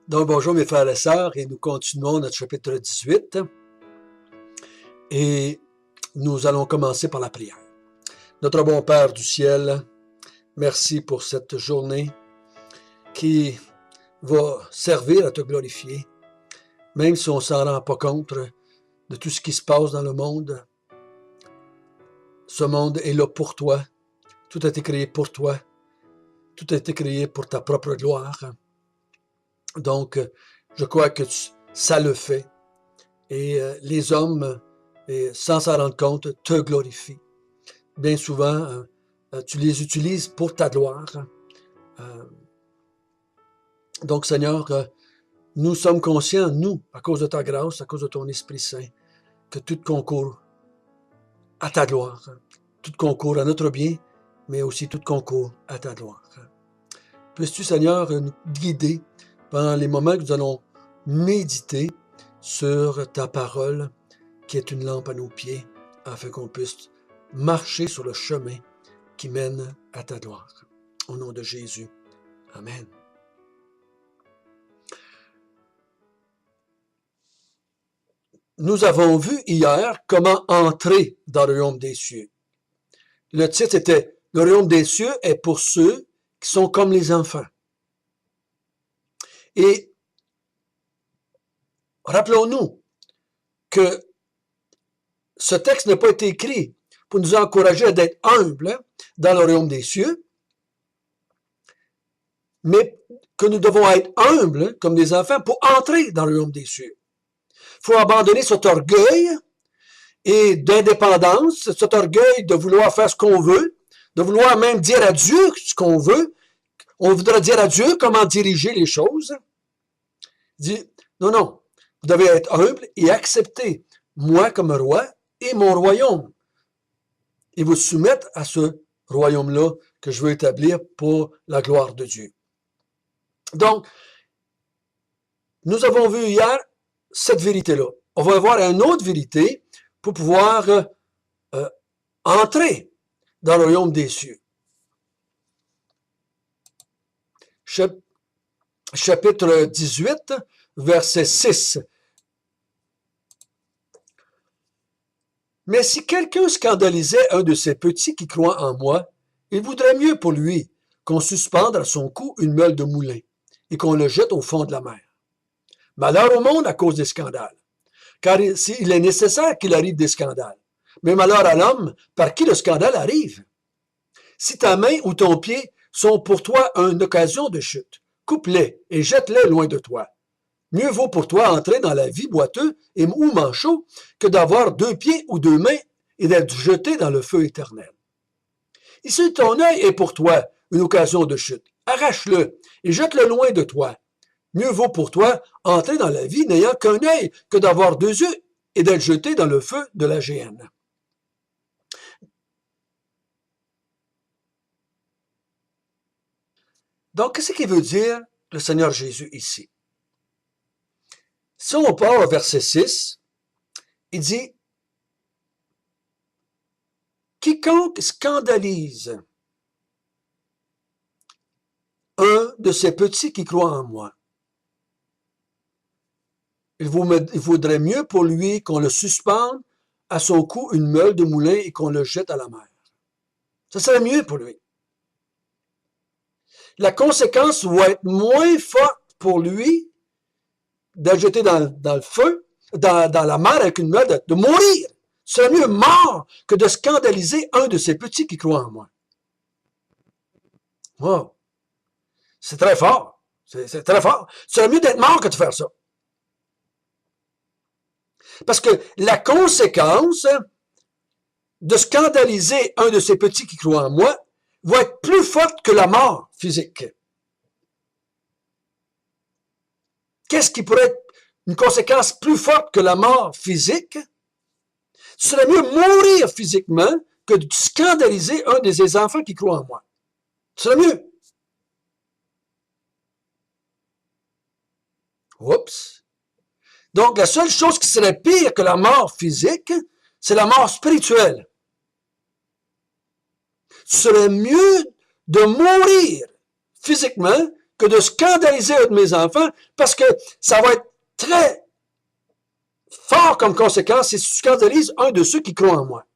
Donc, bonjour mes frères et sœurs, et nous continuons notre chapitre 18. Et nous allons commencer par la prière. Notre bon Père du ciel, merci pour cette journée qui va servir à te glorifier, même si on ne s'en rend pas compte de tout ce qui se passe dans le monde. Ce monde est là pour toi. Tout a été créé pour toi. Tout a été créé pour ta propre gloire. Donc, je crois que ça le fait. Et les hommes, sans s'en rendre compte, te glorifient. Bien souvent, tu les utilises pour ta gloire. Donc, Seigneur, nous sommes conscients, nous, à cause de ta grâce, à cause de ton Esprit Saint, que tout concourt à ta gloire. Tout concourt à notre bien, mais aussi tout concourt à ta gloire. Puisses-tu, Seigneur, nous guider pendant les moments que nous allons méditer sur ta parole, qui est une lampe à nos pieds, afin qu'on puisse marcher sur le chemin qui mène à ta gloire. Au nom de Jésus. Amen. Nous avons vu hier comment entrer dans le royaume des cieux. Le titre était « Le royaume des cieux est pour ceux qui sont comme les enfants ». Et rappelons-nous que ce texte n'a pas été écrit pour nous encourager d'être humbles dans le royaume des cieux, mais que nous devons être humbles comme des enfants pour entrer dans le royaume des cieux. Il faut abandonner cet orgueil et d'indépendance, cet orgueil de vouloir faire ce qu'on veut, de vouloir même dire à Dieu ce qu'on veut. On voudra dire à Dieu comment diriger les choses. Il dit, non, vous devez être humble et accepter moi comme roi et mon royaume. Et vous soumettre à ce royaume-là que je veux établir pour la gloire de Dieu. Donc, nous avons vu hier cette vérité-là. On va voir une autre vérité pour pouvoir entrer dans le royaume des cieux. Chapitre 18, verset 6. Mais si quelqu'un scandalisait un de ces petits qui croient en moi, il voudrait mieux pour lui qu'on suspende à son cou une meule de moulin et qu'on le jette au fond de la mer. Malheur au monde à cause des scandales, car il est nécessaire qu'il arrive des scandales. Mais malheur à l'homme par qui le scandale arrive. Si ta main ou ton pied sont pour toi une occasion de chute, coupe-les et jette-les loin de toi. Mieux vaut pour toi entrer dans la vie boiteux ou manchot que d'avoir 2 pieds ou 2 mains et d'être jeté dans le feu éternel. Et si ton œil est pour toi une occasion de chute, arrache-le et jette-le loin de toi. Mieux vaut pour toi entrer dans la vie n'ayant qu'un œil que d'avoir 2 yeux et d'être jeté dans le feu de la géhenne. Donc, qu'est-ce qu'il veut dire le Seigneur Jésus ici? Si on part au verset 6, il dit « Quiconque scandalise un de ces petits qui croient en moi, il vaudrait mieux pour lui qu'on le suspende à son cou une meule de moulin et qu'on le jette à la mer. » Ça serait mieux pour lui. La conséquence va être moins forte pour lui d'être jeté dans le feu, dans la mer avec une meule, de mourir. C'est mieux mort que de scandaliser un de ces petits qui croient en moi. Wow. C'est très fort. C'est très fort. C'est mieux d'être mort que de faire ça. Parce que la conséquence de scandaliser un de ces petits qui croient en moi va être plus forte que la mort physique. Qu'est-ce qui pourrait être une conséquence plus forte que la mort physique? Ce serait mieux mourir physiquement que de scandaliser un de ces enfants qui croient en moi. Ce serait mieux. Oups. Donc, la seule chose qui serait pire que la mort physique, c'est la mort spirituelle. Ce serait mieux de mourir physiquement que de scandaliser un de mes enfants, parce que ça va être très fort comme conséquence si tu scandalises un de ceux qui croient en moi.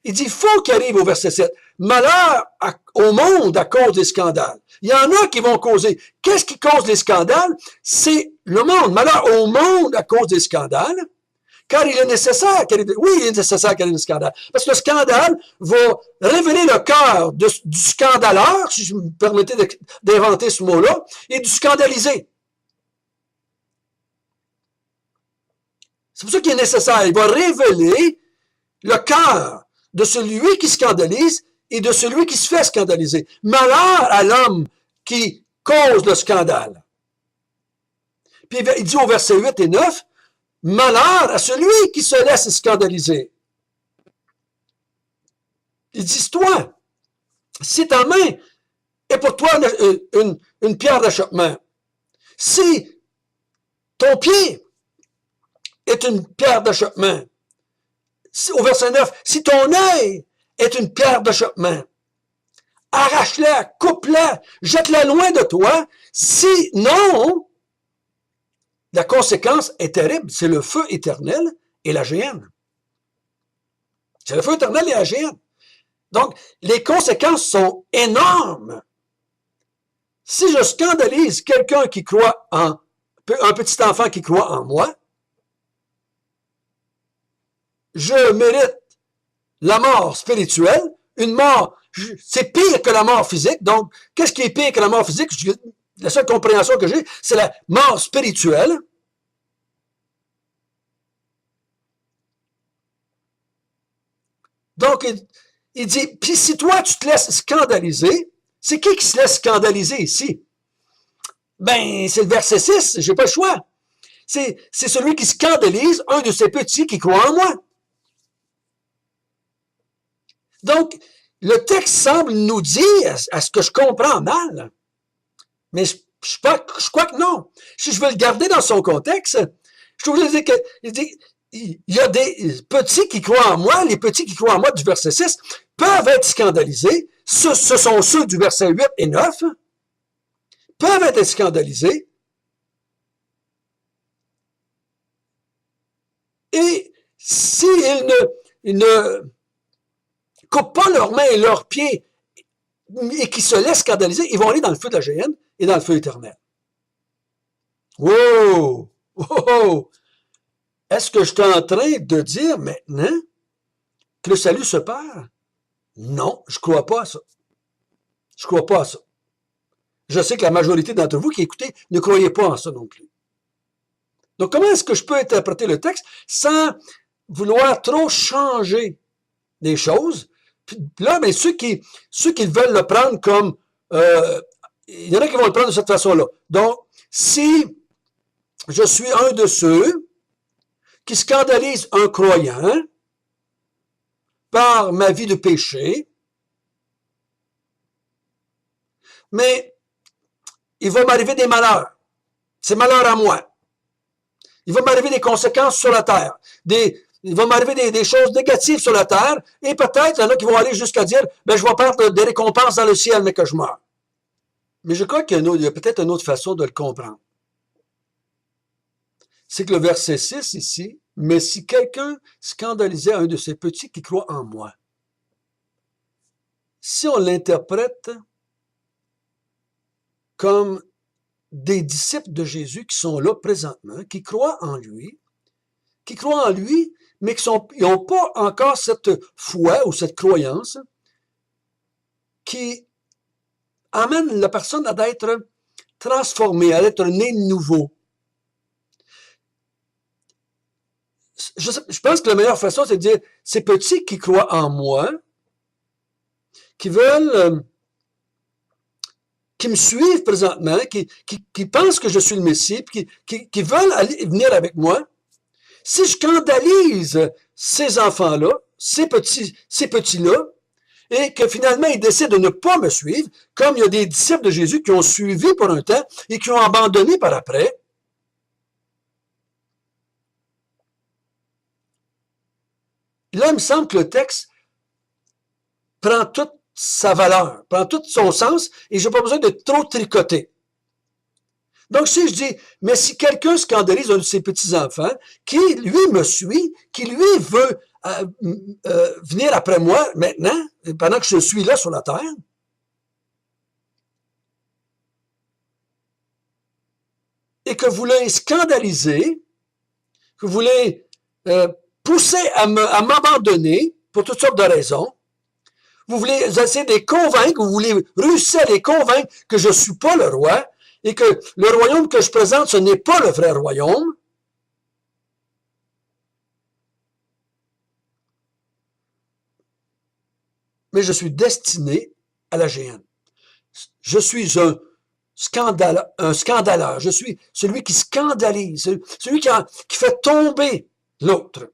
Il dit, il faut qu'il arrive au verset 7. Malheur au monde à cause des scandales. Il y en a qui vont causer. Qu'est-ce qui cause les scandales? C'est le monde. Malheur au monde à cause des scandales. Car il est nécessaire qu'il y ait des scandales. Parce que le scandale va révéler le cœur du scandaleur, si je me permettais d'inventer ce mot-là, et du scandalisé. C'est pour ça qu'il est nécessaire. Il va révéler le cœur de celui qui scandalise et de celui qui se fait scandaliser. Malheur à l'homme qui cause le scandale. Puis il dit au verset 8 et 9, malheur à celui qui se laisse scandaliser. Il dit, toi, si ta main est pour toi une pierre d'achoppement, si ton pied est une pierre d'achoppement, au verset 9, si ton œil est une pierre d'achoppement, arrache-la, coupe-la, jette-la loin de toi, sinon, la conséquence est terrible, c'est le feu éternel et la géhenne. C'est le feu éternel et la géhenne. Donc, les conséquences sont énormes. Si je scandalise quelqu'un qui croit un petit enfant qui croit en moi, je mérite la mort spirituelle, une mort, c'est pire que la mort physique. Donc, qu'est-ce qui est pire que la mort physique? La seule compréhension que j'ai, c'est la mort spirituelle. Donc, il dit, puis si toi, tu te laisses scandaliser, c'est qui se laisse scandaliser ici? Ben, c'est le verset 6, j'ai pas le choix. C'est celui qui scandalise un de ces petits qui croient en moi. Donc, le texte semble nous dire, à ce que je comprends mal, mais je crois que non. Si je veux le garder dans son contexte, je voulais dire il y a des petits qui croient en moi, les petits qui croient en moi du verset 6 peuvent être scandalisés, ce sont ceux du verset 8 et 9, peuvent être scandalisés, et s'ils ne coupent pas leurs mains et leurs pieds et qui se laissent scandaliser, ils vont aller dans le feu de la géhenne et dans le feu éternel. Wow! Wow! Est-ce que je suis en train de dire maintenant que le salut se perd? Non, je ne crois pas à ça. Je ne crois pas à ça. Je sais que la majorité d'entre vous qui écoutez ne croyez pas en ça non plus. Donc, comment est-ce que je peux interpréter le texte sans vouloir trop changer des choses? Puis là, ben, ceux qui veulent le prendre comme... il y en a qui vont le prendre de cette façon-là. Donc, si je suis un de ceux qui scandalisent un croyant par ma vie de péché, mais il va m'arriver des malheurs. C'est malheur à moi. Il va m'arriver des conséquences sur la terre. Il va m'arriver des choses négatives sur la terre, et peut-être, il y en a qui vont aller jusqu'à dire, ben, je vais perdre des récompenses dans le ciel, mais que je meurs. Mais je crois qu'il y a peut-être une autre façon de le comprendre. C'est que le verset 6 ici, mais si quelqu'un scandalisait un de ces petits qui croient en moi, si on l'interprète comme des disciples de Jésus qui sont là présentement, qui croient en lui, mais qui n'ont pas encore cette foi ou cette croyance qui amène la personne à être transformée, à être née de nouveau. Je pense que la meilleure façon, c'est de dire, ces petits qui croient en moi, qui veulent, qui me suivent présentement, qui pensent que je suis le Messie, qui veulent venir avec moi, si je scandalise ces enfants-là, ces petits-là, et que finalement ils décident de ne pas me suivre, comme il y a des disciples de Jésus qui ont suivi pour un temps et qui ont abandonné par après, là, il me semble que le texte prend toute sa valeur, prend tout son sens, et j'ai pas besoin de trop tricoter. Donc, si je dis, mais si quelqu'un scandalise un de ses petits-enfants, qui, lui, me suit, qui, lui, veut venir après moi maintenant, pendant que je suis là sur la terre, et que vous voulez scandaliser, que vous voulez pousser à m'abandonner pour toutes sortes de raisons, vous voulez essayer de les convaincre, vous voulez réussir à les convaincre que je ne suis pas le roi, et que le royaume que je présente, ce n'est pas le vrai royaume, mais je suis destiné à la géhenne. Je suis un scandaleur. Je suis celui qui scandalise, celui qui fait tomber l'autre.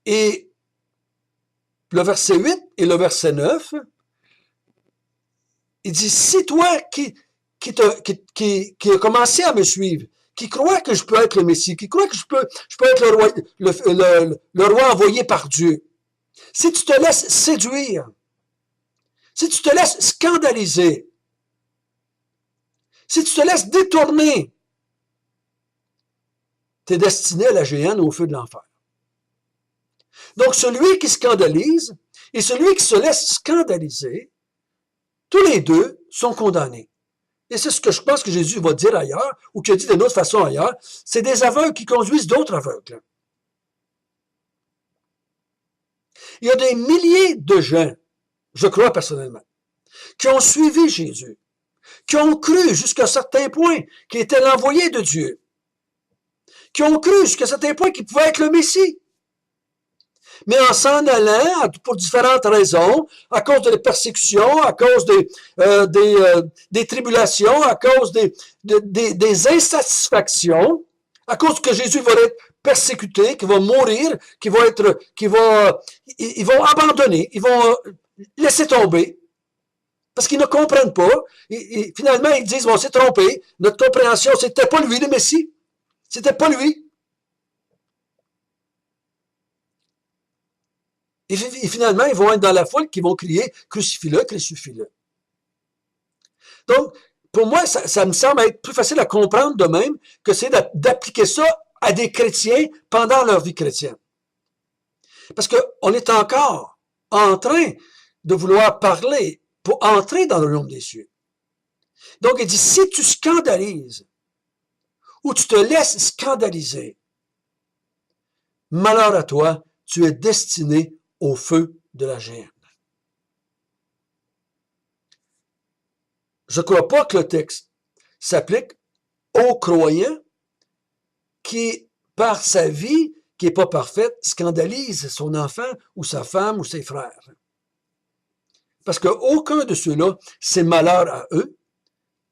Et le verset 8 et le verset 9, il dit, si toi qui a commencé à me suivre, qui croit que je peux être le Messie, qui croit que je peux être le roi envoyé par Dieu, si tu te laisses séduire, si tu te laisses scandaliser, si tu te laisses détourner, tu es destiné à la géhenne, au feu de l'enfer. Donc, celui qui scandalise et celui qui se laisse scandaliser, tous les deux sont condamnés. Et c'est ce que je pense que Jésus va dire ailleurs, ou qu'il a dit d'une autre façon ailleurs, c'est des aveugles qui conduisent d'autres aveugles. Il y a des milliers de gens, je crois personnellement, qui ont suivi Jésus, qui ont cru jusqu'à un certain point qu'il était l'envoyé de Dieu, qui ont cru jusqu'à un certain point qu'il pouvait être le Messie. Mais en s'en allant, pour différentes raisons, à cause des persécutions, à cause des tribulations, à cause des insatisfactions, à cause que Jésus va être persécuté, qu'il va mourir, ils vont abandonner, ils vont laisser tomber, parce qu'ils ne comprennent pas. Et finalement, ils disent, on s'est trompé, notre compréhension, c'était pas lui le Messie, c'était pas lui. Et finalement, ils vont être dans la foule qui vont crier « Crucifie-le, crucifie-le ». Donc, pour moi, ça me semble être plus facile à comprendre de même que c'est d'appliquer ça à des chrétiens pendant leur vie chrétienne. Parce qu'on est encore en train de vouloir parler pour entrer dans le royaume des cieux. Donc, il dit, si tu scandalises ou tu te laisses scandaliser, malheur à toi, tu es destiné au feu de la géhenne. Je ne crois pas que le texte s'applique aux croyants qui, par sa vie, qui n'est pas parfaite, scandalise son enfant ou sa femme ou ses frères. Parce qu'aucun de ceux-là, c'est malheur à eux.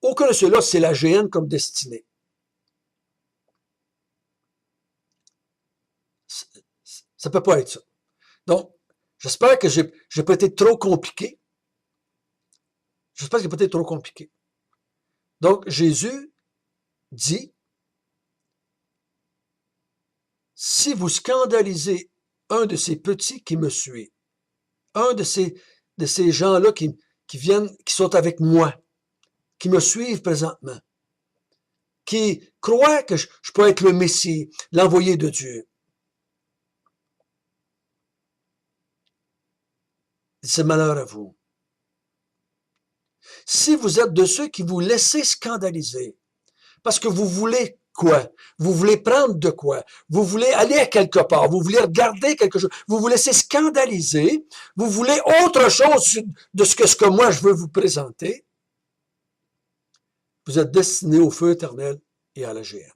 Aucun de ceux-là, c'est la géhenne comme destinée. Ça ne peut pas être ça. Donc, j'espère que j'ai pas été trop compliqué. J'espère que j'ai pas été trop compliqué. Donc, Jésus dit, si vous scandalisez un de ces petits qui me suit, un de ces gens-là qui viennent, qui sont avec moi, qui me suivent présentement, qui croient que je peux être le Messie, l'envoyé de Dieu, c'est malheur à vous. Si vous êtes de ceux qui vous laissez scandaliser, parce que vous voulez quoi? Vous voulez prendre de quoi? Vous voulez aller à quelque part, vous voulez regarder quelque chose, vous vous laissez scandaliser, vous voulez autre chose de ce que moi je veux vous présenter, vous êtes destiné au feu éternel et à la géhenne.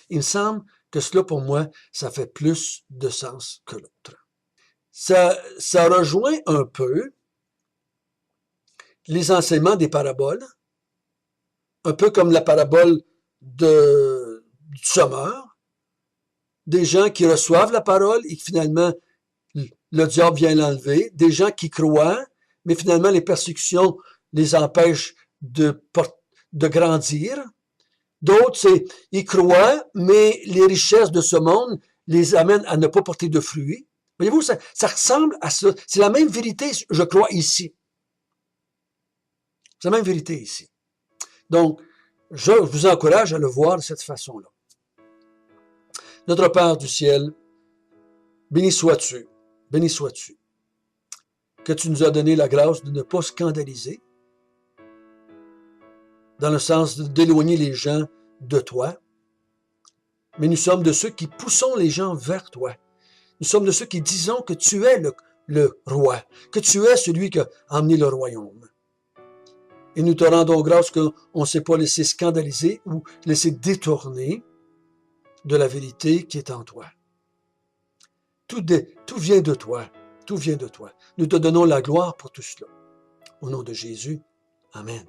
Il me semble que cela, pour moi, ça fait plus de sens que l'autre. Ça rejoint un peu les enseignements des paraboles, un peu comme la parabole du sommeur, des gens qui reçoivent la parole et qui finalement, le diable vient l'enlever, des gens qui croient, mais finalement les persécutions les empêchent de grandir, D'autres, ils croient, mais les richesses de ce monde les amènent à ne pas porter de fruits. Voyez-vous, ça ressemble à ça. C'est la même vérité, je crois, ici. C'est la même vérité ici. Donc, je vous encourage à le voir de cette façon-là. Notre Père du ciel, béni sois-tu, béni sois-tu, que tu nous as donné la grâce de ne pas scandaliser, dans le sens d'éloigner les gens de toi, mais nous sommes de ceux qui poussons les gens vers toi. Nous sommes de ceux qui disons que tu es le roi, que tu es celui qui a emmené le royaume. Et nous te rendons grâce qu'on ne s'est pas laissé scandaliser ou laissé détourner de la vérité qui est en toi. Tout vient de toi, tout vient de toi. Nous te donnons la gloire pour tout cela. Au nom de Jésus, Amen.